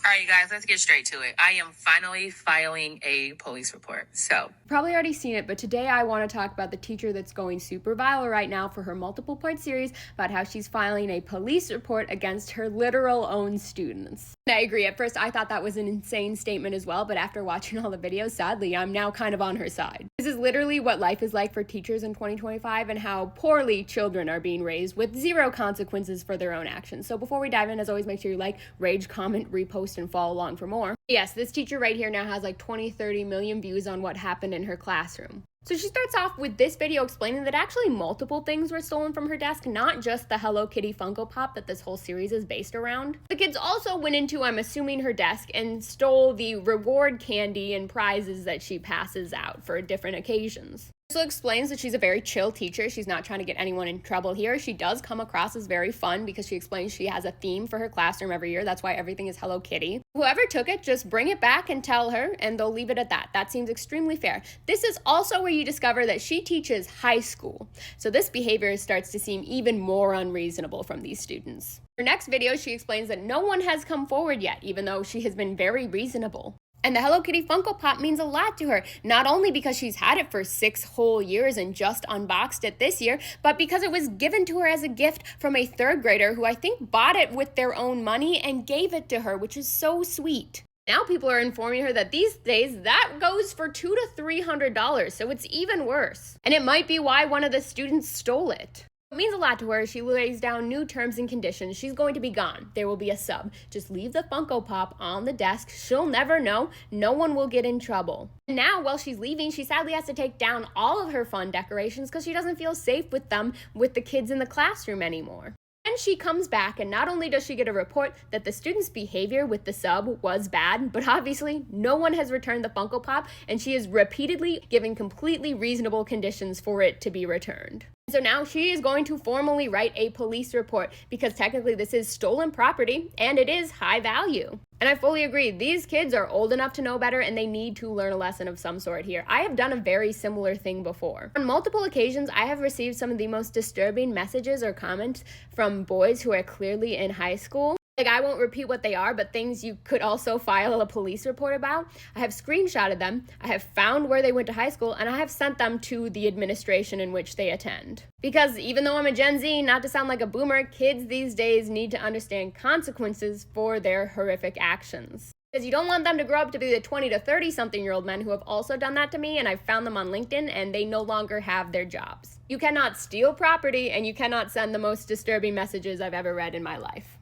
All right, you guys, let's get straight to it. I am finally filing a police report. So, probably already seen it, but today I want to talk about the teacher that's going super viral right now for her multiple part series about how she's filing a police report against her literal own students. And I agree. At first, I thought that was an insane statement as well, but after watching all the videos, sadly, I'm now kind of on her side. This is literally what life is like for teachers in 2025 and how poorly children are being raised with zero consequences for their own actions. So before we dive in, as always, make sure you like, rage, comment, repost, and follow along for more. Yes, this teacher right here now has like 20-30 million views on what happened in her classroom. So she starts off with this video explaining that actually multiple things were stolen from her desk, not just the Hello Kitty Funko Pop that this whole series is based around. The kids also went into, I'm assuming, her desk and stole the reward candy and prizes that she passes out for different occasions. She explains that she's a very chill teacher. She's not trying to get anyone in trouble here. She does come across as very fun because she explains she has a theme for her classroom every year. That's why everything is Hello Kitty. Whoever took it, just bring it back and tell her, and they'll leave it at that. That seems extremely fair. This is also where you discover that she teaches high school. So this behavior starts to seem even more unreasonable from these students. Her next video, she explains that no one has come forward yet, even though she has been very reasonable. And the Hello Kitty Funko Pop means a lot to her, not only because she's had it for 6 whole years and just unboxed it this year, but because it was given to her as a gift from a 3rd grader who I think bought it with their own money and gave it to her, which is so sweet. Now people are informing her that these days that goes for $200 to $300, so it's even worse. And it might be why one of the students stole it. It means a lot to her. She lays down new terms and conditions. She's going to be gone. There will be a sub. Just leave the Funko Pop on the desk. She'll never know. No one will get in trouble. And now, while she's leaving, she sadly has to take down all of her fun decorations because she doesn't feel safe with them with the kids in the classroom anymore. And she comes back, and not only does she get a report that the student's behavior with the sub was bad, but obviously no one has returned the Funko Pop, and she is repeatedly given completely reasonable conditions for it to be returned. So now she is going to formally write a police report because technically this is stolen property and it is high value. And I fully agree, these kids are old enough to know better and they need to learn a lesson of some sort here. I have done a very similar thing before. On multiple occasions, I have received some of the most disturbing messages or comments from boys who are clearly in high school. Like, I won't repeat what they are, but things you could also file a police report about. I have screenshotted them, I have found where they went to high school, and I have sent them to the administration in which they attend. Because even though I'm a Gen Z, not to sound like a boomer, kids these days need to understand consequences for their horrific actions. Because you don't want them to grow up to be the 20 to 30-something-year-old men who have also done that to me, and I've found them on LinkedIn, and they no longer have their jobs. You cannot steal property, and you cannot send the most disturbing messages I've ever read in my life.